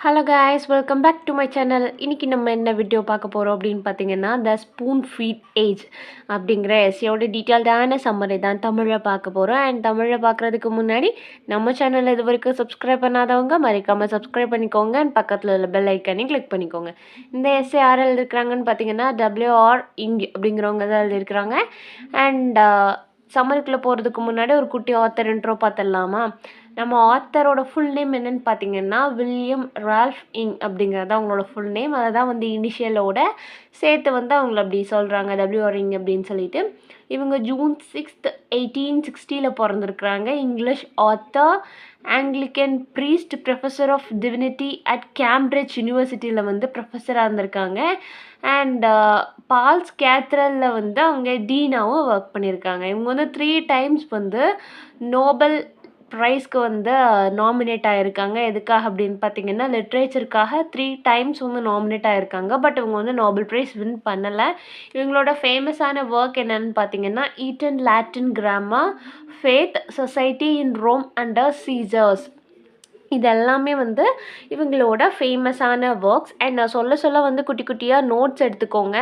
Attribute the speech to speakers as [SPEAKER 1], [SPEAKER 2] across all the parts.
[SPEAKER 1] Hello guys, welcome back to my channel. இன்றைக்கி நம்ம என்ன வீடியோ பார்க்க போகிறோம் அப்படின்னு பார்த்தீங்கன்னா, த ஸ்பூன் ஃபீட் ஏஜ் அப்படிங்கிற எஸ்ஏயோட டீட்டெயில்டான சம்மரி தான் தமிழில் பார்க்க போகிறோம். அண்ட் தமிழில் பார்க்குறதுக்கு முன்னாடி நம்ம சேனலில் இது வரைக்கும் சப்ஸ்கிரைப் பண்ணாதவங்க மறக்காமல் சப்ஸ்கிரைப் பண்ணிக்கோங்க. அண்ட் பக்கத்தில் உள்ள பெல் ஐக்கானையும் கிளிக் பண்ணிக்கோங்க. இந்த எஸ்ஏ யார் எழுதிருக்கிறாங்கன்னு பார்த்தீங்கன்னா, WR இங் அப்படிங்கிறவங்க தான் எழுதியிருக்கிறாங்க. அண்ட் சம்மரிக்குள்ளே போகிறதுக்கு முன்னாடி ஒரு குட்டி ஆத்தர் இன்ட்ரோ பார்த்துடலாமா? நம்ம ஆத்தரோட ஃபுல் நேம் என்னன்னு பார்த்தீங்கன்னா, வில்லியம் ரால்ஃப் இங் அப்படிங்கிறது அவங்களோட ஃபுல் நேம். அதை தான் வந்து இனிஷியலோட சேர்த்து வந்து அவங்கள அப்படி சொல்கிறாங்க, WR இங் அப்படின்னு சொல்லிட்டு. இவங்க ஜூன் 6, 1860 பிறந்திருக்கிறாங்க. English author, Anglican priest, professor of divinity at Cambridge யூனிவர்சிட்டியில் வந்து ப்ரொஃபஸராக இருந்திருக்காங்க. அண்ட் பால்ஸ் கேத்ரலில் வந்து அவங்க டீனாவும் ஒர்க் பண்ணியிருக்காங்க. இவங்க வந்து 3 times வந்து நோபல் ப்ரைஸ்க்கு வந்து நாமினேட் ஆகிருக்காங்க. எதுக்காக அப்படின்னு பார்த்தீங்கன்னா, லிட்ரேச்சருக்காக 3 times வந்து நாமினேட் ஆகிருக்காங்க. பட் இவங்க வந்து நோபல் ப்ரைஸ் வின் பண்ணலை. இவங்களோட ஃபேமஸான ஒர்க் என்னன்னு பார்த்தீங்கன்னா, Eton Latin grammar, faith society in Rome under Caesars. இது எல்லாமே வந்து இவங்களோட ஃபேமஸான ஒர்க்ஸ். அண்ட் நான் சொல்ல வந்து குட்டி குட்டியாக நோட்ஸ் எடுத்துக்கோங்க.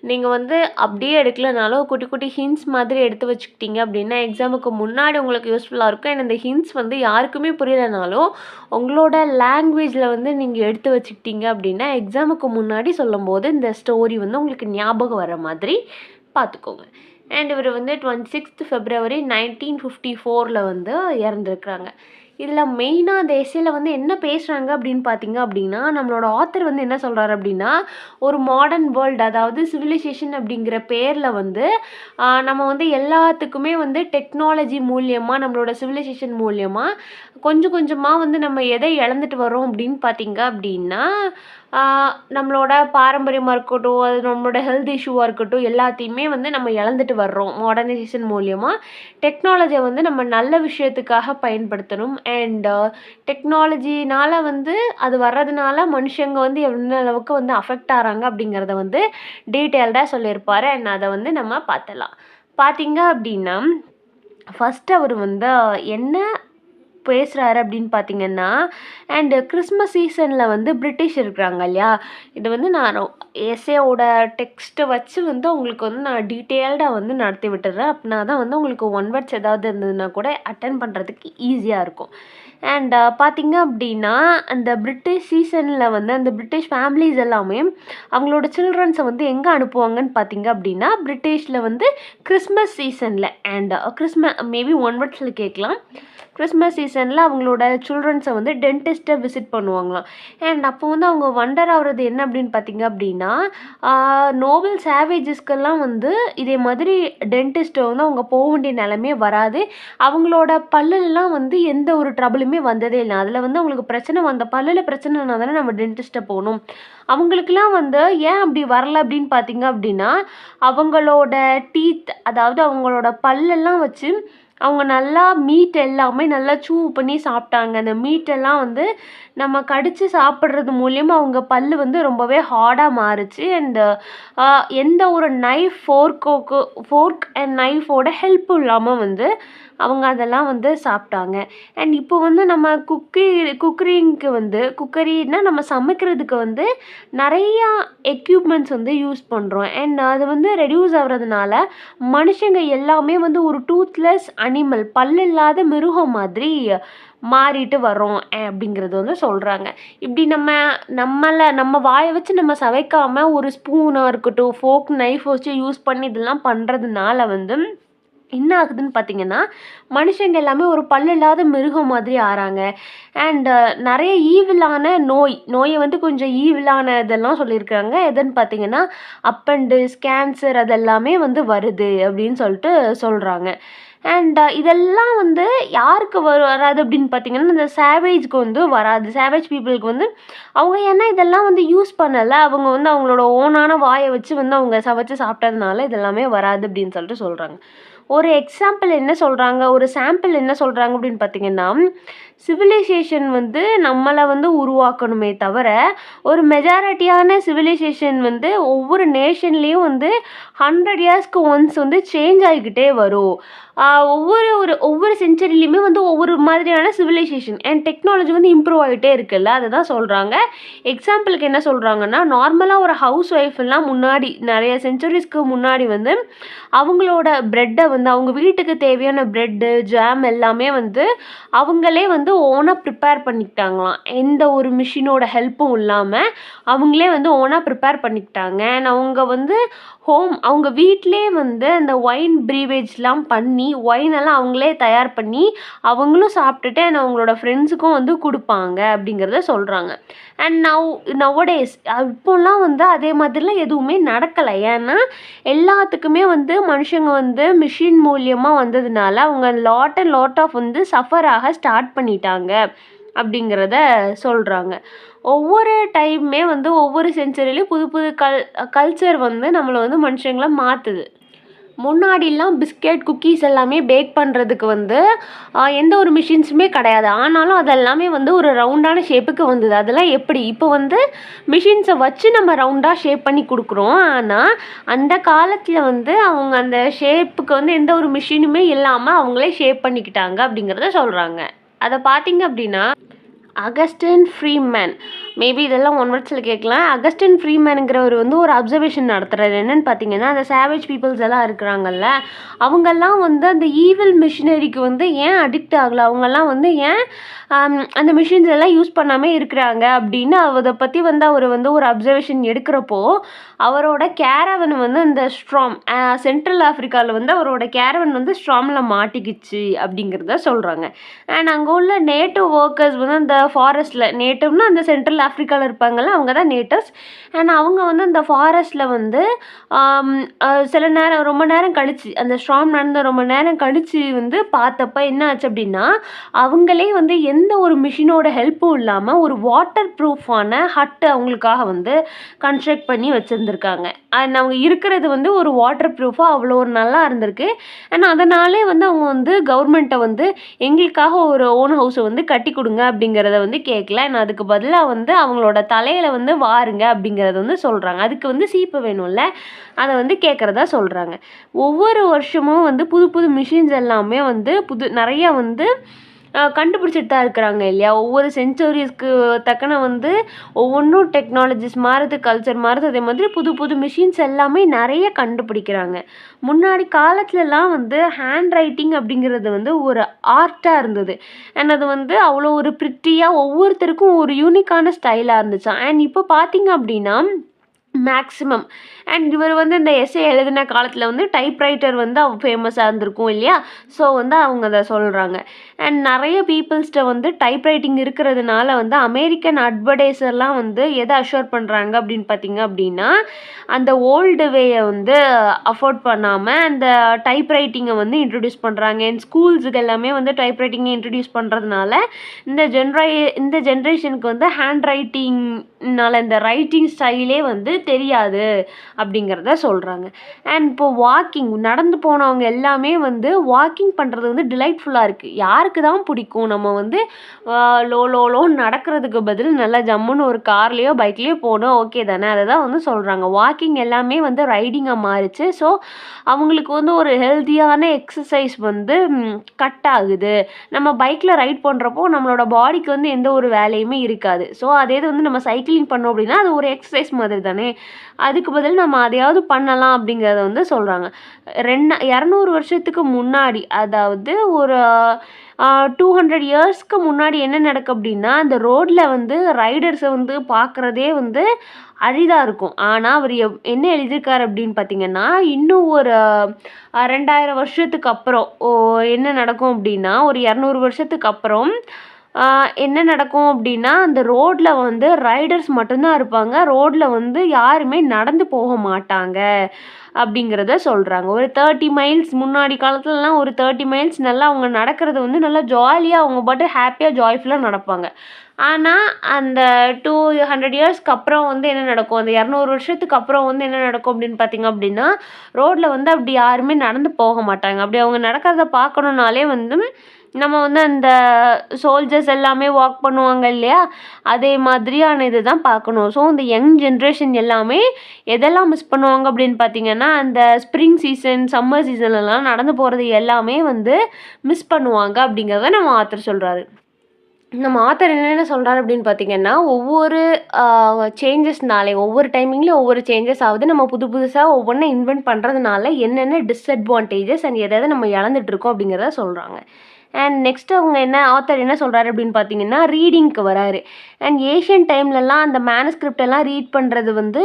[SPEAKER 1] நீங்கள் வந்து அப்படியே எடுக்கலனாலும் குட்டி குட்டி ஹிண்ட்ஸ் மாதிரி எடுத்து வச்சுக்கிட்டீங்க அப்படின்னா எக்ஸாமுக்கு முன்னாடி உங்களுக்கு யூஸ்ஃபுல்லாக இருக்கும். அண்ட் இந்த ஹிண்ட்ஸ் வந்து யாருக்குமே புரியலைனாலும் உங்களோட லாங்குவேஜில் வந்து நீங்கள் எடுத்து வச்சுக்கிட்டீங்க அப்படின்னா எக்ஸாமுக்கு முன்னாடி சொல்லும்போது இந்த ஸ்டோரி வந்து உங்களுக்கு ஞாபகம் வர மாதிரி பார்த்துக்கோங்க. அண்ட் இவர் வந்து 26th February 1954 வந்து இறந்துருக்குறாங்க. இதில் மெயினாக அந்த எஸ்ஸேல வந்து என்ன பேசுகிறாங்க அப்படின்னு பார்த்தீங்க அப்படின்னா, நம்மளோட ஆத்தர் வந்து என்ன சொல்கிறாரு அப்படின்னா, ஒரு மாடர்ன் வேர்ல்டு, அதாவது சிவிலைசேஷன் அப்படிங்கிற பேரில் வந்து நம்ம வந்து எல்லாத்துக்குமே வந்து டெக்னாலஜி மூலியமாக, நம்மளோட சிவிலைசேஷன் மூலியமாக கொஞ்சம் கொஞ்சமாக வந்து நம்ம எதை இழந்துட்டு வரோம் அப்படின்னு பார்த்தீங்க அப்படின்னா, நம்மளோட பாரம்பரியமாக இருக்கட்டும், அது நம்மளோட ஹெல்த் இஷ்யூவாக இருக்கட்டும், எல்லாத்தையுமே வந்து நம்ம இழந்துட்டு வர்றோம். மாடர்னைசேஷன் மூலியமாக டெக்னாலஜியை வந்து நம்ம நல்ல விஷயத்துக்காக பயன்படுத்தணும். அண்ட் டெக்னாலஜினால் வந்து அது வர்றதுனால மனுஷங்க வந்து எந்த அளவுக்கு வந்து அஃபெக்ட் ஆகிறாங்க அப்படிங்கிறத வந்து டீட்டெயில்டாக சொல்லியிருப்பார். அண்ட் அதை வந்து நம்ம பார்த்தலாம். பார்த்தீங்க அப்படின்னா, ஃபஸ்ட்டு அவர் வந்து என்ன பேசுகிறாரு அப்படின்னு பார்த்தீங்கன்னா, அண்டு கிறிஸ்மஸ் சீசனில் வந்து பிரிட்டிஷ் இருக்கிறாங்க இல்லையா, இது வந்து நான் எஸ்ஏவோட டெக்ஸ்ட்டை வச்சு வந்து உங்களுக்கு வந்து நான் டீட்டெயில்டாக வந்து நடத்தி விட்டுறேன். அப்படின்னா தான் வந்து உங்களுக்கு ஒன் வேர்ட்ஸ் ஏதாவது இருந்ததுன்னா கூட அட்டன் பண்ணுறதுக்கு ஈஸியாக இருக்கும். அண்ட் பார்த்தீங்க அப்படின்னா, அந்த பிரிட்டிஷ் சீசனில் வந்து அந்த பிரிட்டிஷ் ஃபேமிலிஸ் எல்லாமே அவங்களோட சில்ட்ரன்ஸை வந்து எங்கே அனுப்புவாங்கன்னு பார்த்தீங்க அப்படின்னா, பிரிட்டிஷில் வந்து கிறிஸ்மஸ் சீசனில். அண்ட் மேபி ஒன் வேர்ட்ஸில் கேட்கலாம். கிறிஸ்மஸ் சீசனில் அவங்களோட சில்ட்ரன்ஸை வந்து டென்டிஸ்ட்டை விசிட் பண்ணுவாங்களாம். அண்ட் அப்போ வந்து அவங்க வண்டர் ஆகிறது என்ன அப்படின்னு பார்த்தீங்க அப்படின்னா, நோபல் சேவேஜஸ்க்கெல்லாம் வந்து இதே மாதிரி டென்டிஸ்ட்டை வந்து அவங்க போக வேண்டிய நிலைமையே வராது. அவங்களோட பல்லுலாம் வந்து எந்த ஒரு ட்ரபிளுமே வந்ததே இல்லை. அதில் வந்து அவங்களுக்கு பிரச்சனை வந்த பல்லில் பிரச்சனைனா தானே நம்ம டென்டிஸ்ட்டை போகணும். அவங்களுக்குலாம் வந்து ஏன் அப்படி வரல அப்படின்னு பார்த்தீங்க அப்படின்னா, அவங்களோட டீத், அதாவது அவங்களோட பல்லெல்லாம் வச்சு அவங்க நல்லா மீட் எல்லாமே நல்லா சூ பண்ணி சாப்பிட்டாங்க. அந்த மீட்டெல்லாம் வந்து நம்ம கடித்து சாப்பிட்றது மூலியமாக அவங்க பல் வந்து ரொம்பவே ஹார்டாக மாறுச்சு. அண்டு எந்த ஒரு ஃபோர்க் அண்ட் நைஃபோட ஹெல்ப்பும் இல்லாமல் வந்து அவங்க அதெல்லாம் வந்து சாப்பிட்டாங்க. அண்ட் இப்போ வந்து நம்ம குக்கரிங்க்கு வந்து குக்கரின்னா நம்ம சமைக்கிறதுக்கு வந்து நிறையா எக்யூப்மெண்ட்ஸ் வந்து யூஸ் பண்ணுறோம். அண்ட் அது வந்து ரெடியூஸ் ஆகிறதுனால மனுஷங்க எல்லாமே வந்து ஒரு டூத்லெஸ் அனிமல், பல்லில்லாத மிருகம் மாதிரி மாறிட்டு வரோம் அப்படிங்கிறது வந்து சொல்கிறாங்க. இப்படி நம்ம வாயை வச்சு நம்ம சவைக்காமல் ஒரு ஸ்பூனாக இருக்கட்டும், ஃபோர்க் நைஃப் வச்சு யூஸ் பண்ணி இதெல்லாம் பண்ணுறதுனால வந்து என்ன ஆகுதுன்னு பார்த்தீங்கன்னா, மனுஷங்க எல்லாமே ஒரு பல்லில்லாத மிருகம் மாதிரி ஆகிறாங்க. அண்ட் நிறைய ஈவிலான நோயை வந்து கொஞ்சம் ஈவிலான இதெல்லாம் சொல்லியிருக்காங்க. எதுன்னு பார்த்தீங்கன்னா, அப்பெண்டிஸ், கேன்சர் அதெல்லாமே வந்து வருது அப்படின்னு சொல்லிட்டு சொல்கிறாங்க. அண்ட் இதெல்லாம் வந்து யாருக்கு வராது அப்படின்னு பார்த்தீங்கன்னா, இந்த சேவேஜ்க்கு வந்து வராது. சேவேஜ் பீப்புளுக்கு வந்து அவங்க ஏன்னா இதெல்லாம் வந்து யூஸ் பண்ணலை, அவங்க வந்து அவங்களோட ஓனான வாயை வச்சு வந்து அவங்க சமைச்சு சாப்பிட்டதுனால இதெல்லாமே வராது அப்படின்னு சொல்லிட்டு சொல்கிறாங்க. ஒரு சாம்பிள் என்ன சொல்கிறாங்க அப்படின்னு பார்த்தீங்கன்னா, சிவிலைசேஷன் வந்து நம்மளை வந்து உருவாக்கணுமே தவிர ஒரு மெஜாரிட்டியான சிவிலைசேஷன் வந்து ஒவ்வொரு நேஷன்லேயும் வந்து 100 இயர்ஸ்க்கு ஒன்ஸ் வந்து சேஞ்ச் ஆகிக்கிட்டே வரும். ஒவ்வொரு செஞ்சுரிலையுமே வந்து ஒவ்வொரு மாதிரியான சிவிலைசேஷன் அண்ட் டெக்னாலஜி வந்து இம்ப்ரூவ் ஆகிட்டே இருக்குல்ல, அதை தான் சொல்கிறாங்க. எக்ஸாம்பிளுக்கு என்ன சொல்கிறாங்கன்னா, நார்மலாக ஒரு ஹவுஸ் ஒய்ஃப்லாம் முன்னாடி நிறைய செஞ்சுரிஸ்க்கு முன்னாடி வந்து அவங்களோட ப்ரெட்டை வந்து அவங்க வீட்டுக்கு தேவையான ப்ரெட்டு ஜாம் எல்லாமே வந்து அவங்களே வந்து ஓனாக ப்ரிப்பேர் பண்ணிக்கிட்டாங்களாம். எந்த ஒரு மிஷினோட ஹெல்ப்பும் இல்லாமல் அவங்களே வந்து ஓனாக ப்ரிப்பேர் பண்ணிக்கிட்டாங்க. அண்ட் அவங்க வந்து அவங்க வீட்டிலே வந்து அந்த ஒயின் ப்ரீவேஜ்லாம் பண்ணி ஒயினெல்லாம் அவங்களே தயார் பண்ணி அவங்களும் சாப்பிட்டுட்டு அண்ட் அவங்களோட ஃப்ரெண்ட்ஸுக்கும் வந்து கொடுப்பாங்க அப்படிங்கிறத சொல்கிறாங்க. அண்ட் நவடேஸ் இப்போல்லாம் வந்து அதே மாதிரிலாம் எதுவுமே நடக்கலை. ஏன்னா எல்லாத்துக்குமே வந்து மனுஷங்க வந்து மிஷின் மூலியமாக வந்ததுனால அவங்க லாட் ஆஃப் வந்து சஃபர் ஆக ஸ்டார்ட் பண்ணிட்டாங்க அப்படிங்கிறத சொல்கிறாங்க. ஒவ்வொரு டைமுமே வந்து ஒவ்வொரு செஞ்சுரிலையும் புது புது கல்ச்சர் வந்து நம்மளை வந்து மனுஷங்களை மாற்றுது. முன்னாடிலாம் பிஸ்கெட் குக்கீஸ் எல்லாமே பேக் பண்ணுறதுக்கு வந்து எந்த ஒரு மிஷின்ஸுமே கிடையாது. ஆனாலும் அதெல்லாமே வந்து ஒரு ரவுண்டான ஷேப்புக்கு வந்தது. அதெல்லாம் எப்படி இப்போ வந்து மிஷின்ஸை வச்சு நம்ம ரவுண்டாக ஷேப் பண்ணி கொடுக்குறோம். ஆனால் அந்த காலத்தில் வந்து அவங்க அந்த ஷேப்புக்கு வந்து எந்த ஒரு மிஷினுமே இல்லாமல் அவங்களே ஷேப் பண்ணிக்கிட்டாங்க அப்படிங்கிறத சொல்கிறாங்க. அதை பார்த்தீங்க அப்படின்னா அகஸ்டின் ஃப்ரீமேன், மேபி இதெல்லாம் ஒன் வேர்ட்ஸில் கேட்கலாம். அகஸ்டின் ஃப்ரீமேனுங்கிறவர் வந்து ஒரு அப்சர்வேஷன் நடத்துகிறார். என்னென்னு பார்த்தீங்கன்னா, அந்த சேவேஜ் பீப்புள்ஸ் எல்லாம் இருக்கிறாங்கல்ல, அவங்கெல்லாம் வந்து அந்த ஈவில் மிஷினரிக்கு வந்து ஏன் அடிக்ட் ஆகலை, அவங்கெல்லாம் வந்து ஏன் அந்த மிஷின்ஸ் எல்லாம் யூஸ் பண்ணாமல் இருக்கிறாங்க அப்படின்னு அதை பற்றி வந்து அவர் வந்து ஒரு அப்சர்வேஷன் எடுக்கிறப்போ அவரோட கேரவன் வந்து அந்த ஸ்ட்ராம் சென்ட்ரல் ஆஃப்ரிக்காவில் வந்து அவரோட கேரவன் வந்து ஸ்ட்ராமில் மாட்டிக்கிச்சு அப்படிங்கிறத சொல்கிறாங்க. அண்ட் அங்கே உள்ள நேட்டிவ் ஒர்க்கர்ஸ் வந்து அந்த ஃபாரஸ்ட்டில், நேட்டிவ்னா அந்த சென்ட்ரல் ஆஃப்ரிக்காவில் இருப்பாங்கள்ல அவங்க தான் நேட்டிவ்ஸ். அண்ட் அவங்க வந்து அந்த ஃபாரஸ்ட்டில் வந்து சில நேரம் ரொம்ப நேரம் கழிச்சு அந்த ஸ்ட்ராம் நடந்த ரொம்ப நேரம் கழிச்சு வந்து பார்த்தப்ப என்ன ஆச்சு அப்படின்னா, அவங்களே வந்து எந்த ஒரு மிஷினோட ஹெல்ப்பும் இல்லாமல் ஒரு வாட்டர் ப்ரூஃபான ஹட்டு அவங்களுக்காக வந்து கன்ஸ்ட்ரக்ட் பண்ணி வச்சுருந்துருக்காங்க. அண்ட் அவங்க இருக்கிறது வந்து ஒரு வாட்டர் ப்ரூஃபாக அவ்வளோ ஒரு நல்லா இருந்திருக்கு. அண்ட் அதனாலே வந்து அவங்க வந்து கவர்மெண்ட்டை வந்து எங்களுக்காக ஒரு ஓன் ஹவுஸை வந்து கட்டி கொடுங்க அப்படிங்கிறத வந்து கேட்கல. அண்ட் அதுக்கு பதிலாக வந்து அவங்களோட தலையில் வந்து வாருங்க அப்படிங்கிறத வந்து சொல்கிறாங்க. அதுக்கு வந்து சீப்பு வேணும்ல, அதை வந்து கேட்குறதா சொல்கிறாங்க. ஒவ்வொரு வருஷமும் வந்து புது புது மிஷின்ஸ் எல்லாமே வந்து நிறையா வந்து கண்டுபிடிச்சிட்டு தான் இருக்கிறாங்க இல்லையா. ஒவ்வொரு செஞ்சுரிஸ்க்கு தக்கன வந்து ஒவ்வொன்றும் டெக்னாலஜிஸ் மாறுது, கல்ச்சர் மாறுது. அதே மாதிரி புது புது மிஷின்ஸ் எல்லாமே நிறைய கண்டுபிடிக்கிறாங்க. முன்னாடி காலத்துலலாம் வந்து ஹேண்ட் ரைட்டிங் அப்படிங்கிறது வந்து ஒரு ஆர்ட்டாக இருந்தது. அண்ட் அது வந்து அவ்வளோ ஒரு ப்ரிட்டியாக ஒவ்வொருத்தருக்கும் ஒரு யூனிக்கான ஸ்டைலாக இருந்துச்சு. அண்ட் இப்போ பார்த்தீங்க அப்படின்னா மேக்ஸிமம் அண்ட் இவர் வந்து இந்த எஸ்ஏ எழுதின காலத்தில் வந்து டைப்ரைட்டர் வந்து ஃபேமஸாக இருந்திருக்கும் இல்லையா. ஸோ வந்து அவங்க அதை சொல்கிறாங்க. அண்ட் நிறைய பீப்புள்ஸ்கிட்ட வந்து டைப்ரைட்டிங் இருக்கிறதுனால வந்து அமெரிக்கன் அட்வர்டைஸர்லாம் வந்து எதை அஷ்யூர் பண்ணுறாங்க அப்படின்னு பார்த்தீங்க அப்படின்னா, அந்த ஓல்டு வேயை வந்து அஃபோர்ட் பண்ணாமல் அந்த டைப்ரைட்டிங்கை வந்து இன்ட்ரடியூஸ் பண்ணுறாங்க. அண்ட் ஸ்கூல்ஸுக்கு எல்லாமே வந்து டைப்ரைட்டிங்கை இன்ட்ரடியூஸ் பண்ணுறதுனால இந்த ஜென்ரேஷனுக்கு வந்து ஹேண்ட் ரைட்டிங்னால இந்த ரைட்டிங் ஸ்டைலே வந்து தெரியாது அப்படிங்கிறத சொல்கிறாங்க. அண்ட் இப்போ வாக்கிங் நடந்து போனவங்க எல்லாமே வந்து வாக்கிங் பண்ணுறது வந்து டிலைட்ஃபுல்லாக இருக்குது. யாருக்கு தான் பிடிக்கும்? நம்ம வந்து லோன்னு நடக்கிறதுக்கு பதில் நல்லா ஜம்முன்னு ஒரு கார்லேயோ பைக்லேயோ போகணும், ஓகே தானே. அதை தான் வந்து சொல்கிறாங்க. வாக்கிங் எல்லாமே வந்து ரைடிங்காக மாறிச்சு. ஸோ அவங்களுக்கு வந்து ஒரு ஹெல்த்தியான எக்ஸசைஸ் வந்து கட் ஆகுது. நம்ம பைக்கில் ரைட் பண்ணுறப்போ நம்மளோட பாடிக்கு வந்து எந்த ஒரு வேலையுமே இருக்காது. ஸோ அதே இது வந்து நம்ம சைக்கிளிங் பண்ணோம் அப்படின்னா அது ஒரு எக்ஸசைஸ் மாதிரி தானே. அதுக்கு பதில் நம்ம அதையாவது பண்ணலாம் அப்படிங்கிறத வந்து சொல்கிறாங்க. 200 வருஷத்துக்கு முன்னாடி, அதாவது ஒரு 200 இயர்ஸ்க்கு முன்னாடி என்ன நடக்கும் அப்படின்னா, அந்த ரோட்டில் வந்து ரைடர்ஸை வந்து பார்க்குறதே வந்து அரிதாக இருக்கும். ஆனால் அவர் என்ன எழுதியிருக்காரு அப்படின்னு பார்த்தீங்கன்னா, இன்னும் ஒரு 2000 வருஷத்துக்கு அப்புறம் என்ன நடக்கும் அப்படின்னா, ஒரு 200 வருஷத்துக்கு அப்புறம் என்ன நடக்கும் அப்படின்னா, அந்த ரோட்டில் வந்து ரைடர்ஸ் மட்டும்தான் இருப்பாங்க. ரோட்டில் வந்து யாருமே நடந்து போக மாட்டாங்க அப்படிங்கிறத சொல்கிறாங்க. ஒரு 30 மைல்ஸ் முன்னாடி காலத்துலலாம் ஒரு 30 மைல்ஸ் நல்லா அவங்க நடக்கிறது வந்து நல்லா ஜாலியாக அவங்க பாட்டு ஹாப்பியாக ஜாய்ஃபுல்லாக நடப்பாங்க. ஆனால் அந்த 200 இயர்ஸ்க்கு அப்புறம் வந்து என்ன நடக்கும், அந்த 200 வருஷத்துக்கு அப்புறம் வந்து என்ன நடக்கும் அப்படின்னு பார்த்தீங்க அப்படின்னா, ரோட்டில் வந்து அப்படி யாருமே நடந்து போக மாட்டாங்க. அப்படி அவங்க நடக்கிறத பார்க்கணுன்னாலே வந்து நம்ம வந்து அந்த சோல்ஜர்ஸ் எல்லாமே வாக் பண்ணுவாங்க இல்லையா, அதே மாதிரியான இது தான் பார்க்கணும். ஸோ இந்த யங் ஜென்ரேஷன் எல்லாமே எதெல்லாம் மிஸ் பண்ணுவாங்க அப்படின்னு பார்த்தீங்கன்னா, அந்த ஸ்ப்ரிங் சீசன், சம்மர் சீசன்லலாம் நடந்து போகிறது எல்லாமே வந்து மிஸ் பண்ணுவாங்க அப்படிங்கிறத நம்ம ஆத்தர் சொல்கிறாரு. நம்ம ஆத்தர் என்னென்ன சொல்கிறாரு அப்படின்னு பார்த்தீங்கன்னா, ஒவ்வொரு சேஞ்சஸ்னாலே ஒவ்வொரு டைமிங்லேயும் ஒவ்வொரு சேஞ்சஸ் ஆகுது. நம்ம புது புதுசாக ஒவ்வொன்றும் இன்வென்ட் பண்ணுறதுனால என்னென்ன டிஸ்அட்வான்டேஜஸ் அண்ட் எதை நம்ம இழந்துட்டுருக்கோம் அப்படிங்கிறத சொல்கிறாங்க. அண்ட் நெக்ஸ்ட் அவங்க ஆத்தர் என்ன சொல்கிறாரு அப்படின்னு பார்த்தீங்கன்னா, ரீடிங்க்கு வராரு. அண்ட் ஏஷியன் டைம்லலாம் அந்த மேனுஸ்கிரிப்ட் எல்லாம் ரீட் பண்ணுறது வந்து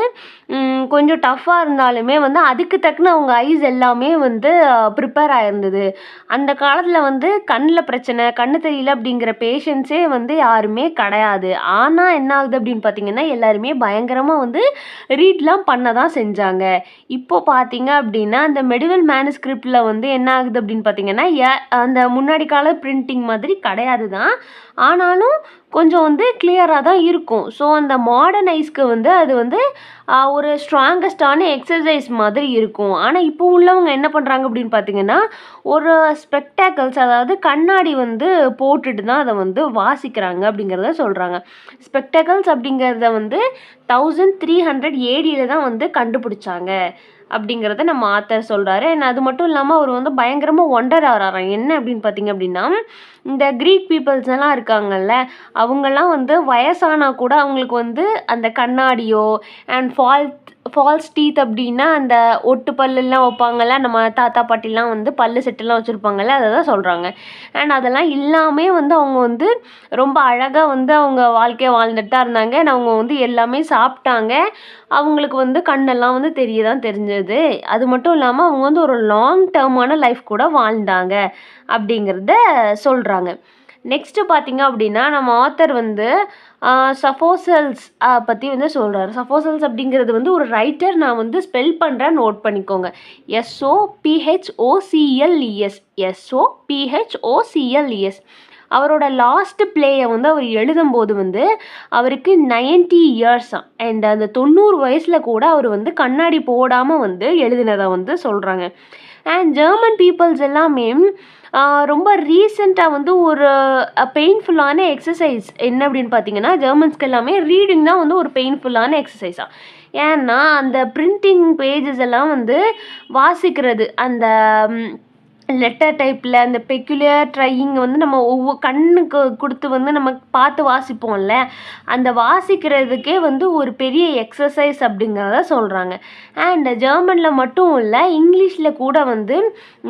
[SPEAKER 1] கொஞ்சம் டஃப்பாக இருந்தாலுமே வந்து அதுக்கு தக்கன அவங்க ஐஸ் எல்லாமே வந்து ப்ரிப்பேர் ஆயிருந்தது. அந்த காலத்தில் வந்து கண்ணில் பிரச்சனை, கண்ணு தெரியல அப்படிங்கிற பேஷண்ட்ஸே வந்து யாருமே கிடையாது. ஆனால் என்ன ஆகுது அப்படின்னு பார்த்தீங்கன்னா, எல்லாருமே பயங்கரமாக வந்து ரீட்லாம் பண்ண தான் செஞ்சாங்க. இப்போ பார்த்தீங்க அப்படின்னா அந்த மெடிவல் மேனுஸ்கிரிப்டில் வந்து என்ன ஆகுது அப்படின்னு பார்த்தீங்கன்னா, அந்த முன்னாடி கால பிரிண்டிங் மாதிரி கிடையாது தான். ஆனாலும் கொஞ்சம் வந்து கிளியராக தான் இருக்கும். ஸோ அந்த மாடர்னைஸ்க்கு வந்து அது வந்து ஒரு ஸ்ட்ராங்கஸ்டான எக்ஸசைஸ் மாதிரி இருக்கும். ஆனால் இப்போ உள்ளவங்க என்ன பண்ணுறாங்க அப்படின்னு பார்த்தீங்கன்னா, ஒரு ஸ்பெக்டாக்கிள்ஸ், அதாவது கண்ணாடி வந்து போட்டுட்டு தான் அதை வந்து வாசிக்கிறாங்க அப்படிங்கிறத சொல்கிறாங்க. ஸ்பெக்டாக்கிள்ஸ் அப்படிங்கிறத வந்து 1300 ADல தான் வந்து கண்டுபிடிச்சாங்க அப்படிங்கிறத நம்ம ஆத்தர் சொல்கிறாரு. அண்ட் அது மட்டும் இல்லாமல் அவர் வந்து பயங்கரமாக ஒண்டர் ஆகிறாராம். என்ன அப்படின்னு பார்த்தீங்க அப்படின்னா, இந்த க்ரீக் பீப்புள்ஸ் எல்லாம் இருக்காங்கல்ல, அவங்கெல்லாம் வந்து வயசானா கூட அவங்களுக்கு வந்து அந்த கண்ணாடியோ அண்ட் ஃபால்ஸ் டீத் அப்படின்னா அந்த ஒட்டு பல்லுலாம் வைப்பாங்கல்ல, நம்ம தாத்தா பாட்டிலாம் வந்து பல்லு செட்டெல்லாம் வச்சுருப்பாங்கல்ல, அதை தான் சொல்கிறாங்க. அண்ட் அதெல்லாம் இல்லாமே வந்து அவங்க வந்து ரொம்ப அழகாக வந்து அவங்க வாழ்க்கையை வாழ்ந்துட்டு தான் இருந்தாங்க. அண்ட் அவங்க வந்து எல்லாமே சாப்பிட்டாங்க. அவங்களுக்கு வந்து கண்ணெல்லாம் வந்து தெரிய தான் தெரிஞ்சது. அது மட்டும் இல்லாமல் அவங்க வந்து ஒரு லாங் டேர்மான லைஃப் கூட வாழ்ந்தாங்க அப்படிங்கிறத சொல்கிறாங்க. நெக்ஸ்ட்டு பார்த்தீங்க அப்படின்னா, நம்ம ஆத்தர் வந்து சஃபோசல்ஸ் பற்றி வந்து சொல்கிறாரு. சஃபோசல்ஸ் அப்படிங்கிறது வந்து ஒரு ரைட்டர். நான் வந்து ஸ்பெல் பண்ணுறேன், நோட் பண்ணிக்கோங்க. SOPHOCLES. SOPHOCLES. அவரோட லாஸ்ட் பிளேயை வந்து அவர் எழுதும்போது வந்து அவருக்கு 90 இயர்ஸாம். அண்ட் அந்த 90 வயசில் கூட அவர் வந்து கண்ணாடி போடாமல் வந்து எழுதினதை வந்து சொல்கிறாங்க. அண்ட் ஜெர்மன் பீப்புள்ஸ் எல்லாமே ரொம்ப ரீசெண்டாக வந்து ஒரு பெயின்ஃபுல்லான எக்ஸசைஸ் என்ன அப்படின்னு பார்த்தீங்கன்னா, ஜெர்மன்ஸ்க்கு எல்லாமே ரீடிங் தான் வந்து ஒரு பெயின்ஃபுல்லான எக்ஸசைஸாக. ஏன்னா அந்த பிரிண்டிங் பேஜஸ் எல்லாம் வந்து வாசிக்கிறது, அந்த லெட்டர் டைப்பில் அந்த பெக்குலியர் ட்ரையிங் வந்து நம்ம கண்ணுக்கு கொடுத்து வந்து நம்ம பார்த்து வாசிப்போம்ல, அந்த வாசிக்கிறதுக்கே வந்து ஒரு பெரிய எக்ஸசைஸ் அப்படிங்கிறத சொல்கிறாங்க. அண்ட் ஜெர்மனில் மட்டும் இல்லை, இங்கிலீஷில் கூட வந்து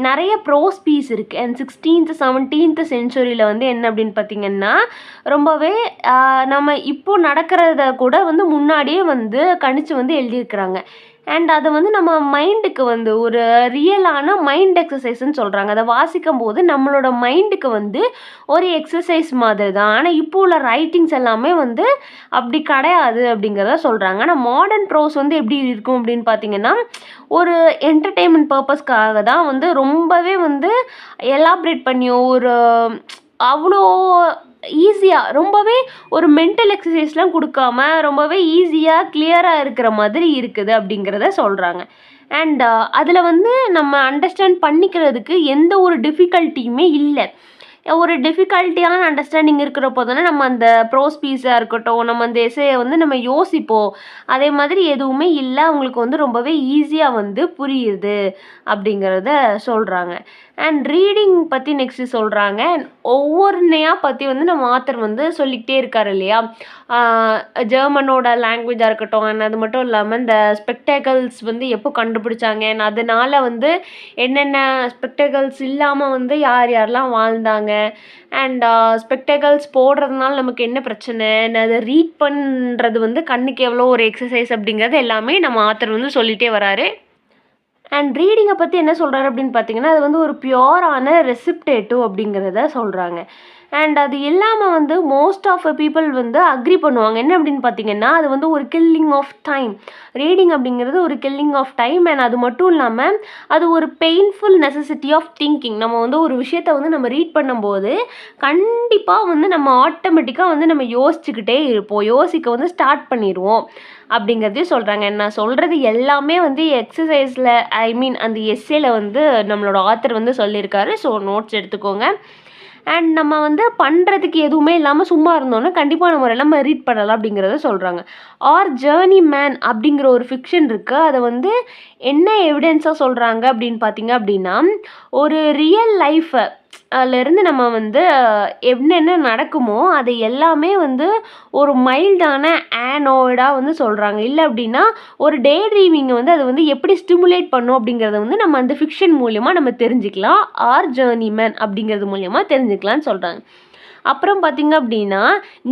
[SPEAKER 1] நிறைய ப்ரோஸ் பீஸ் இருக்குது. அண்ட் 16th 17th சென்ச்சுரியில் வந்து என்ன அப்படின்னு பார்த்தீங்கன்னா, ரொம்பவே நம்ம இப்போ நடக்கிறத கூட வந்து முன்னாடியே வந்து கணிச்சு வந்து எழுதியிருக்கிறாங்க. அண்ட் அதை வந்து நம்ம மைண்டுக்கு வந்து ஒரு ரியலான மைண்ட் எக்ஸசைஸ்ன்னு சொல்கிறாங்க. அதை வாசிக்கும் போது நம்மளோட மைண்டுக்கு வந்து ஒரு எக்ஸசைஸ் மாதிரி தான். ஆனால் இப்போ உள்ள ரைட்டிங்ஸ் எல்லாமே வந்து அப்படி கிடையாது அப்படிங்கிறத சொல்கிறாங்க. ஆனால் மாடர்ன் ப்ரோஸ் வந்து எப்படி இருக்கும் அப்படின்னு பார்த்தீங்கன்னா, ஒரு என்டர்டெயின்மெண்ட் பர்பஸ்க்காக தான் வந்து ரொம்பவே வந்து எலாப்ரேட் பண்ணி ஒரு அவ்வளோ ஈஸியாக ரொம்பவே ஒரு மென்டல் எக்ஸசைஸ்லாம் கொடுக்காம ரொம்பவே ஈஸியாக கிளியராக இருக்கிற மாதிரி இருக்குது அப்படிங்கிறத சொல்கிறாங்க. அண்ட் அதில் வந்து நம்ம அண்டர்ஸ்டாண்ட் பண்ணிக்கிறதுக்கு எந்த ஒரு டிஃபிகல்ட்டியுமே இல்லை. ஒரு டிஃபிகல்ட்டியான அண்டர்ஸ்டாண்டிங் இருக்கிறப்போ தானே நம்ம அந்த ப்ரோஸ் பீஸாக இருக்கட்டும், நம்ம அந்த எஸ்ஸேயை வந்து நம்ம யோசிப்போம். அதே மாதிரி எதுவுமே இல்லை, அவங்களுக்கு வந்து ரொம்பவே ஈஸியாக வந்து புரியுது அப்படிங்கிறத சொல்கிறாங்க. அண்ட் ரீடிங் பற்றி நெக்ஸ்ட்டு சொல்கிறாங்க. ஒவ்வொன்றையாக பற்றி வந்து நம்ம ஆத்தர் வந்து சொல்லிக்கிட்டே இருக்கார் இல்லையா, ஜெர்மனோட லாங்குவேஜாக இருக்கட்டும். அண்ட் அது மட்டும் இல்லாமல் இந்த ஸ்பெக்டேக்கல்ஸ் வந்து எப்போ கண்டுபிடிச்சாங்க, அண்ட் அதனால் வந்து என்னென்ன ஸ்பெக்டேக்கல்ஸ் இல்லாமல் வந்து யார் யாரெல்லாம் வாழ்ந்தாங்க, அண்ட் ஸ்பெக்டேக்கல்ஸ் போடுறதுனால நமக்கு என்ன பிரச்சனை, அதை ரீட் பண்ணுறது வந்து கண்ணுக்கு எவ்வளோ ஒரு எக்ஸசைஸ் அப்படிங்கிறது எல்லாமே நம்ம ஆத்தர் வந்து சொல்லிகிட்டே வராரு. அண்ட் ரீடிங்கை பற்றி என்ன சொல்கிறாரு அப்படின்னு பார்த்தீங்கன்னா, அது வந்து ஒரு பியூரான ரெசிப்டேட்டிவ் அப்படிங்கிறத சொல்கிறாங்க. அண்ட் அது இல்லாமல் வந்து மோஸ்ட் ஆஃப் பீப்புள் வந்து அக்ரி பண்ணுவாங்க. என்ன அப்படின்னு பார்த்தீங்கன்னா, அது வந்து ஒரு கில்லிங் ஆஃப் டைம். ரீடிங் அப்படிங்கிறது ஒரு கில்லிங் ஆஃப் டைம். அண்ட் அது மட்டும் இல்லாமல் அது ஒரு பெயின்ஃபுல் நெசசிட்டி ஆஃப் திங்கிங். நம்ம வந்து ஒரு விஷயத்தை வந்து நம்ம ரீட் பண்ணும்போது கண்டிப்பாக வந்து நம்ம ஆட்டோமேட்டிக்காக வந்து நம்ம யோசிச்சுக்கிட்டே இருப்போம், யோசிக்க வந்து ஸ்டார்ட் பண்ணிடுவோம் அப்படிங்கிறதையும் சொல்கிறாங்க. நான் சொல்கிறது எல்லாமே வந்து எக்ஸசைஸில் அந்த எஸ்ஸேல வந்து நம்மளோட ஆத்தர் வந்து சொல்லியிருக்காரு. ஸோ நோட்ஸ் எடுத்துக்கோங்க. அண்ட் நம்ம வந்து பண்ணுறதுக்கு எதுவுமே இல்லாமல் சும்மா இருந்தோன்னா கண்டிப்பாக நம்ம ரீட் பண்ணலாம் அப்படிங்கிறத சொல்கிறாங்க. ஆர் ஜேர்னி மேன் அப்படிங்கிற ஒரு ஃபிக்ஷன் இருக்குது. அதை வந்து என்ன எவிடென்ஸாக சொல்கிறாங்க அப்படின்னு பார்த்தீங்க அப்படின்னா, ஒரு ரியல் லைஃப்பை அதுலேருந்து நம்ம வந்து என்னென்ன நடக்குமோ அது எல்லாமே வந்து ஒரு மைல்டான ஆனோய்டாக வந்து சொல்கிறாங்க. இல்லை அப்படின்னா ஒரு டே ட்ரீமிங்கை வந்து அது வந்து எப்படி ஸ்டிமுலேட் பண்ணும் அப்படிங்கிறத வந்து நம்ம அந்த ஃபிக்ஷன் மூலியமாக நம்ம தெரிஞ்சுக்கலாம். ஆர் ஜேர்னிமேன் அப்படிங்கிறது மூலியமாக தெரிஞ்சுக்கலான்னு சொல்கிறாங்க. அப்புறம் பார்த்திங்க அப்படின்னா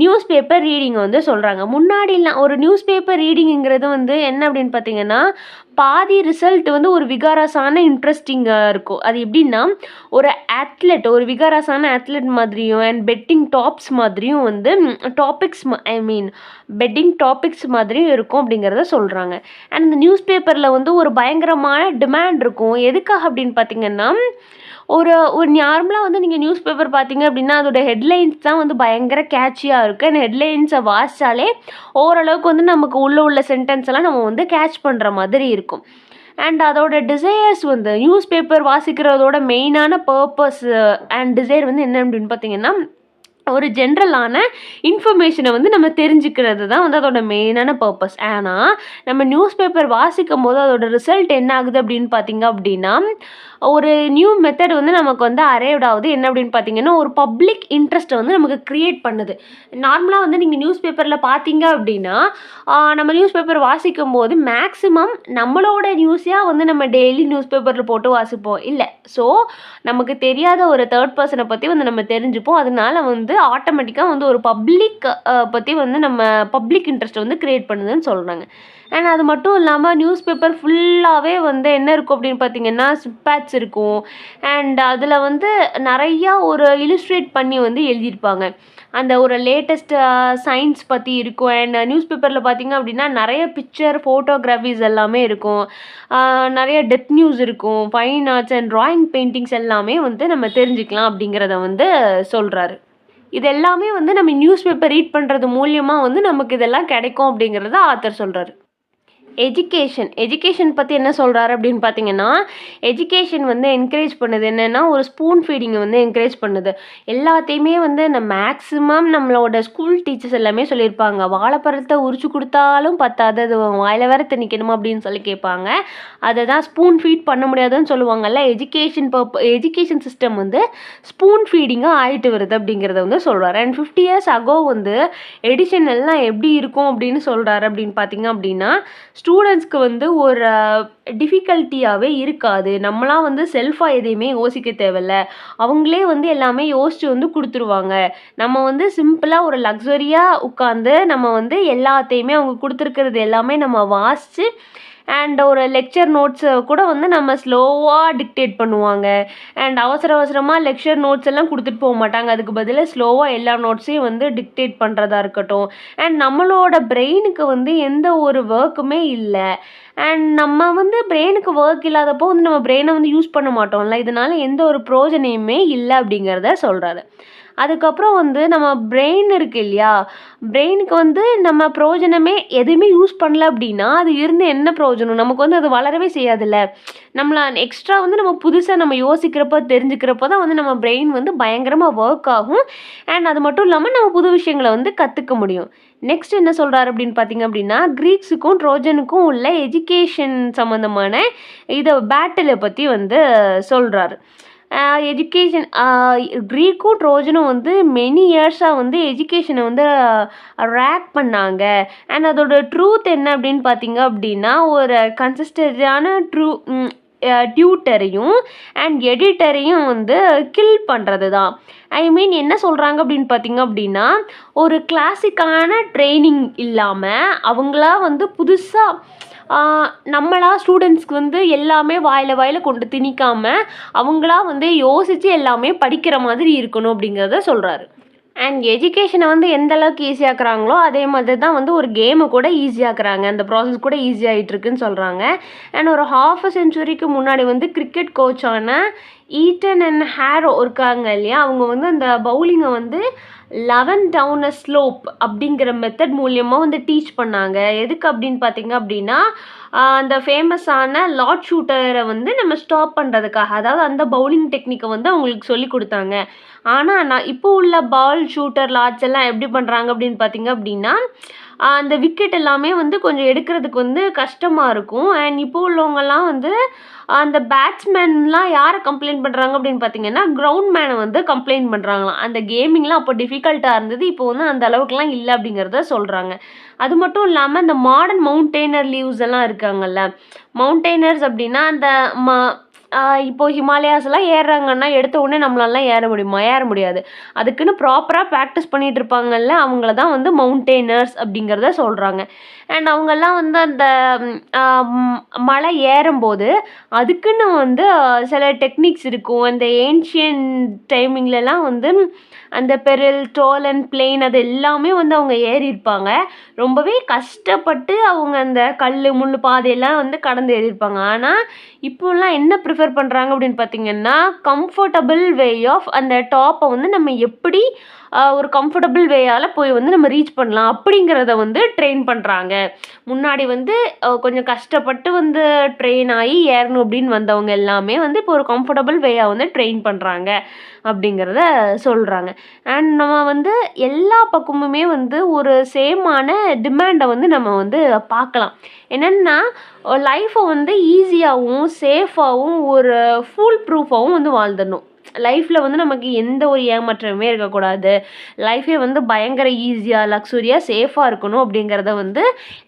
[SPEAKER 1] நியூஸ் பேப்பர் ரீடிங்கை வந்து சொல்கிறாங்க. முன்னாடிலாம் ஒரு நியூஸ் பேப்பர் ரீடிங்கிறது வந்து என்ன அப்படின்னு பார்த்தீங்கன்னா, பாதி ரிசல்ட் வந்து ஒரு விகாரஸான இன்ட்ரெஸ்டிங்காக இருக்கும். அது எப்படின்னா, ஒரு விகாரஸான அத்லெட் மாதிரியும் அண்ட் பெட்டிங் டாப்ஸ் மாதிரியும் வந்து பெட்டிங் டாபிக்ஸ் மாதிரியும் இருக்கும் அப்படிங்கிறத சொல்கிறாங்க. அண்ட் இந்த நியூஸ் பேப்பரில் வந்து ஒரு பயங்கரமான டிமாண்ட் இருக்கும். எதுக்காக அப்படின்னு பார்த்தீங்கன்னா, ஒரு ஒரு நார்மலாக வந்து நீங்கள் நியூஸ் பேப்பர் பார்த்தீங்க அப்படின்னா அதோட ஹெட்லைன்ஸ் தான் வந்து பயங்கர கேட்சியாக இருக்குது. அண்ட் ஹெட்லைன்ஸை வாசித்தாலே ஓரளவுக்கு வந்து நமக்கு உள்ள சென்டென்ஸ் எல்லாம் நம்ம வந்து கேட்ச் பண்ணுற மாதிரி இருக்கும். அண்ட் அதோட டிசையர்ஸ் வந்து நியூஸ் பேப்பர் வாசிக்கிறதோட மெயினான பர்பஸ் அண்ட் டிசைர் வந்து என்ன அப்படின்னு பார்த்தீங்கன்னா, ஒரு ஜென்ரலான இன்ஃபர்மேஷனை வந்து நம்ம தெரிஞ்சுக்கிறது தான் வந்து அதோட மெயினான பர்பஸ். ஆனால் நம்ம நியூஸ் பேப்பர் வாசிக்கும் போது அதோட ரிசல்ட் என்ன ஆகுது அப்படின்னு பார்த்தீங்க அப்படின்னா, ஒரு நியூ மெத்தட் வந்து நமக்கு வந்து அரைவ்ட் ஆகுது. என்ன அப்படின்னு பார்த்தீங்கன்னா, ஒரு பப்ளிக் இன்ட்ரெஸ்ட்டை வந்து நமக்கு க்ரியேட் பண்ணுது. நார்மலாக வந்து நீங்கள் நியூஸ் பேப்பரில் பார்த்தீங்க அப்படின்னா, நம்ம நியூஸ் பேப்பர் வாசிக்கும் போது மேக்ஸிமம் நம்மளோட நியூஸையாக வந்து நம்ம டெய்லி நியூஸ் பேப்பரில் போட்டு வாசிப்போம் இல்லை. ஸோ நமக்கு தெரியாத ஒரு தேர்ட் பர்சனை பற்றி வந்து நம்ம தெரிஞ்சுப்போம். அதனால வந்து ஆட்டோமேட்டிக்காக வந்து ஒரு பப்ளிக் பற்றி வந்து நம்ம பப்ளிக் இன்ட்ரெஸ்ட்டை வந்து க்ரியேட் பண்ணுதுன்னு சொல்கிறாங்க. அண்ட் அது மட்டும் இல்லாமல் நியூஸ் பேப்பர் ஃபுல்லாகவே வந்து என்ன இருக்கும் அப்படின்னு பார்த்தீங்கன்னா, ஸ்பேட்ஸ் இருக்கும். அண்ட் அதில் வந்து நிறையா ஒரு இலுஸ்ட்ரேட் பண்ணி வந்து எழுதியிருப்பாங்க. அந்த ஒரு லேட்டஸ்ட் சயின்ஸ் பற்றி இருக்கும். அண்ட் நியூஸ் பேப்பரில் பார்த்திங்க அப்படின்னா நிறைய பிக்சர் ஃபோட்டோகிராஃபிஸ் எல்லாமே இருக்கும். நிறைய டெத் நியூஸ் இருக்கும். Fine arts and drawing paintings எல்லாமே வந்து நம்ம தெரிஞ்சுக்கலாம் அப்படிங்கிறத வந்து சொல்கிறாரு. இது எல்லாமே வந்து நம்ம நியூஸ் பேப்பர் ரீட் பண்ணுறது மூலியமாக வந்து நமக்கு இதெல்லாம் கிடைக்கும் அப்படிங்கிறத ஆத்தர் சொல்கிறாரு. எஜுகேஷன் பற்றி என்ன சொல்கிறாரு அப்படின்னு பார்த்தீங்கன்னா, எஜுகேஷன் வந்து என்கரேஜ் பண்ணுது என்னென்னா, ஒரு ஸ்பூன் ஃபீடிங்கை வந்து என்கரேஜ் பண்ணுது. எல்லாத்தையுமே வந்து மேக்ஸிமம் நம்மளோட ஸ்கூல் டீச்சர்ஸ் எல்லாமே சொல்லியிருப்பாங்க, வாழைப்பழத்தை உரிச்சு கொடுத்தாலும் பத்தாது, அது வாயில் வேற திணிக்கணுமா அப்படின்னு சொல்லி கேட்பாங்க. அதை தான் ஸ்பூன் ஃபீட் பண்ண முடியாதுன்னு சொல்லுவாங்கல்ல. எஜுகேஷன் சிஸ்டம் வந்து ஸ்பூன் ஃபீடிங்காக ஆகிட்டு வருது அப்படிங்கிறத வந்து சொல்கிறாரு. அண்ட் 50 years ago வந்து எடிஷன் எல்லாம் எப்படி இருக்கும் அப்படின்னு சொல்கிறாரு அப்படின்னு பார்த்தீங்க அப்படின்னா, ஸ்டூடெண்ட்ஸ்க்கு வந்து ஒரு டிஃபிகல்ட்டியாகவே இருக்காது. நம்மளாம் வந்து செல்ஃபாக எதையுமே யோசிக்க தேவையில்ல. அவங்களே வந்து எல்லாமே யோசித்து வந்து கொடுத்துருவாங்க. நம்ம வந்து சிம்பிளாக ஒரு லக்ஸரியாக உட்காந்து நம்ம வந்து எல்லாத்தையுமே அவங்க கொடுத்துருக்கிறது எல்லாமே நம்ம வாசித்து அண்ட் ஒரு லெக்சர் நோட்ஸை கூட வந்து நம்ம ஸ்லோவாக டிக்டேட் பண்ணுவாங்க. அண்ட் அவசரமாக லெக்சர் நோட்ஸ் எல்லாம் கொடுத்துட்டு போக மாட்டாங்க. அதுக்கு பதிலாக ஸ்லோவாக எல்லா நோட்ஸையும் வந்து டிக்டேட் பண்ணுறதா இருக்கட்டும். அண்ட் நம்மளோட பிரெயினுக்கு வந்து எந்த ஒரு ஒர்க்குமே இல்லை. அண்ட் நம்ம வந்து பிரெயினுக்கு ஒர்க் இல்லாதப்போ வந்து நம்ம பிரெயினை வந்து யூஸ் பண்ண மாட்டோம்ல. இதனால எந்த ஒரு பிரயோஜனமுமே இல்லை அப்படிங்கிறத சொல்கிறாரு. அதுக்கப்புறம் வந்து நம்ம பிரெயின் இருக்குது இல்லையா, பிரெயினுக்கு வந்து நம்ம பிரயோஜனமே எதுவுமே யூஸ் பண்ணல அப்படின்னா அது இருந்து என்ன பிரயோஜனம்? நமக்கு வந்து அது வளரவே செய்யாதுல்ல. நம்மளை எக்ஸ்ட்ரா வந்து நம்ம புதுசாக நம்ம யோசிக்கிறப்போ தெரிஞ்சுக்கிறப்போ தான் வந்து நம்ம பிரெயின் வந்து பயங்கரமாக ஒர்க் ஆகும். அண்ட் அது மட்டும் இல்லாமல் நம்ம புது விஷயங்களை வந்து கற்றுக்க முடியும். நெக்ஸ்ட் என்ன சொல்கிறாரு அப்படின்னு பார்த்தீங்க அப்படின்னா, கிரீக்ஸுக்கும் ட்ரோஜனுக்கும் உள்ள எஜுகேஷன் சம்மந்தமான பேட்டிலை பற்றி வந்து சொல்கிறாரு. க்ரீக்கும் ட்ரோஜனும் வந்து மெனி இயர்ஸாக வந்து எஜுகேஷனை வந்து ரேக் பண்ணாங்க. அண்ட் அதோட ட்ரூத் என்ன அப்படின்னு பார்த்தீங்க அப்படின்னா, ஒரு கன்சிஸ்டன்டான டியூட்டரையும் அண்ட் எடிட்டரையும் வந்து கில் பண்ணுறது தான். என்ன சொல்கிறாங்க அப்படின்னு பார்த்தீங்க அப்படின்னா, ஒரு கிளாசிக்கான ட்ரைனிங் இல்லாமல் அவங்களா வந்து புதுசாக நம்மளா ஸ்டூடெண்ட்ஸ்க்கு வந்து எல்லாமே வாயில் கொண்டு திணிக்காமல் அவங்களா வந்து யோசித்து எல்லாமே படிக்கிற மாதிரி இருக்கணும் அப்படிங்கிறத சொல்கிறாரு. அண்ட் எஜுகேஷனை வந்து எந்த அளவுக்கு ஈஸியாக்குறாங்களோ அதே மாதிரி தான் வந்து ஒரு கேமை கூட ஈஸியாக்குறாங்க. அந்த ப்ராசஸ் கூட ஈஸியாகிட்டு இருக்குன்னு சொல்கிறாங்க. அண்ட் ஒரு ½ centuryக்கு முன்னாடி வந்து கிரிக்கெட் கோச்சான ஈட்டன் அண்ட் ஹேரோ இருக்காங்க இல்லையா, அவங்க வந்து அந்த பவுலிங்கை வந்து 11 டவுன் அ ஸ்லோப் அப்படிங்கிற மெத்தட் மூலியமாக வந்து டீச் பண்ணாங்க. எதுக்கு அப்படின்னு பார்த்தீங்க அப்படின்னா, அந்த ஃபேமஸான லாட் ஷூட்டரை வந்து நம்ம ஸ்டாப் பண்ணுறதுக்காக. அதாவது அந்த பவுலிங் டெக்னிக்கை வந்து அவங்களுக்கு சொல்லி கொடுத்தாங்க. ஆனால் நான் இப்போ உள்ள பால் ஷூட்டர் லாட்ஸ் எல்லாம் எப்படி பண்ணுறாங்க அப்படின்னு பார்த்தீங்க அப்படின்னா, அந்த விக்கெட் எல்லாமே வந்து கொஞ்சம் எடுக்கிறதுக்கு வந்து கஷ்டமாக இருக்கும். அண்ட் இப்போ உள்ளவங்கலாம் வந்து அந்த பேட்ஸ்மேன்லாம் யாரை கம்ப்ளைண்ட் பண்ணுறாங்க அப்படின்னு பார்த்தீங்கன்னா, கிரவுண்ட் மேனை வந்து கம்ப்ளைண்ட் பண்ணுறாங்களாம். அந்த கேமிங்லாம் அப்போ டிஃபிகல்ட்டாக இருந்தது. இப்போ வந்து அந்த அளவுக்குலாம் இல்லை அப்படிங்கிறத சொல்கிறாங்க. அது மட்டும் இல்லாமல் இந்த மாடர்ன் மவுண்டெய்னர் லீவ்ஸ் எல்லாம் இருக்காங்கல்ல, மவுண்டெய்னர்ஸ் அப்படின்னா அந்த இப்போ ஹிமாலயாஸ்லாம் ஏறுறாங்கன்னா எடுத்த உடனே நம்மளாலாம் ஏற முடியுமா? ஏற முடியாது. அதுக்குன்னு ப்ராப்பராக ப்ராக்டிஸ் பண்ணிட்டு இருப்பாங்கல்ல, அவங்கள தான் வந்து மவுண்டெய்னர்ஸ் அப்படிங்கிறத சொல்கிறாங்க. அண்ட் அவங்கெல்லாம் வந்து அந்த மலை ஏறும்போது அதுக்குன்னு வந்து சில டெக்னிக்ஸ் இருக்கும். அந்த ஏன்ஷியன்ட் டைமிங்லலாம் வந்து அந்த பெரில், டோல் அண்ட் பிளெயின் அது எல்லாமே வந்து அவங்க ஏறியிருப்பாங்க. ரொம்பவே கஷ்டப்பட்டு அவங்க அந்த கல், முள் பாதையெல்லாம் வந்து கடந்து ஏறியிருப்பாங்க. ஆனால் இப்போலாம் என்ன ப்ரிஃபர் பண்ணுறாங்க அப்படின்னு பார்த்தீங்கன்னா, கம்ஃபர்டபுள் வே ஆஃப் அந்த டாப்பை வந்து நம்ம எப்படி ஒரு கம்ஃபர்டபுள் வேயால் போய் வந்து நம்ம ரீச் பண்ணலாம் அப்படிங்கிறத வந்து ட்ரெயின் பண்ணுறாங்க. முன்னாடி வந்து கொஞ்சம் கஷ்டப்பட்டு வந்து ட்ரெயின் ஆகி ஏறணும் அப்படின்னு வந்தவங்க எல்லாமே வந்து இப்போ ஒரு கம்ஃபர்டபுள் வேயாக வந்து ட்ரெயின் பண்ணுறாங்க அப்படிங்கிறத சொல்கிறாங்க. அண்ட் நம்ம வந்து எல்லா பக்கமுமே வந்து ஒரு சேமான டிமாண்டை வந்து நம்ம வந்து பார்க்கலாம். என்னென்னா லைஃப்பை வந்து ஈஸியாகவும் சேஃபாகவும் ஒரு ஃபுல் ப்ரூஃபாகவும் வந்து வாழ்ந்துடணும். லைஃப்பில் வந்து நமக்கு எந்த ஒரு ஏமாற்றமே இருக்கக்கூடாது. லைஃபே வந்து பயங்கர ஈஸியாக, லக்ஸுரியாக, சேஃபாக இருக்கணும் அப்படிங்கிறத வந்து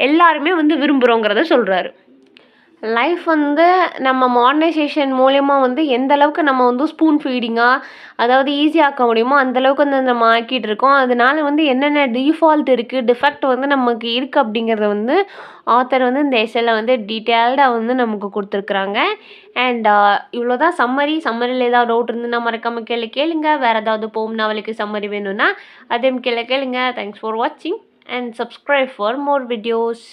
[SPEAKER 1] எல்லாருமே வந்து விரும்புகிறோங்கிறத சொல்கிறாரு. லைஃப் வந்து நம்ம மாடர்னைசேஷன் மூலயமா வந்து எந்த அளவுக்கு நம்ம வந்து ஸ்பூன் ஃபீடிங்காக அதாவது ஈஸியாக்க முடியுமோ அந்தளவுக்கு வந்து நம்ம ஆக்கிட்டு இருக்கோம். அதனால வந்து என்னென்ன டீஃபால்ட் இருக்குது, டிஃபெக்ட் வந்து நமக்கு இருக்குது அப்படிங்கிறத வந்து ஆத்தர் வந்து இந்த எஸ்ஸேல வந்து டீட்டெயில்டாக வந்து நமக்கு கொடுத்துருக்குறாங்க. அண்ட் இவ்வளோ தான் சம்மரி. சம்மரியில் ஏதாவது டவுட் இருந்துன்னா மறக்காமல் கேளுங்க. வேறு ஏதாவது போம் நாவலுக்கு சம்மரி வேணும்னா அதையும் கேளுங்க. தேங்க்ஸ் ஃபார் வாட்சிங் and subscribe for more videos.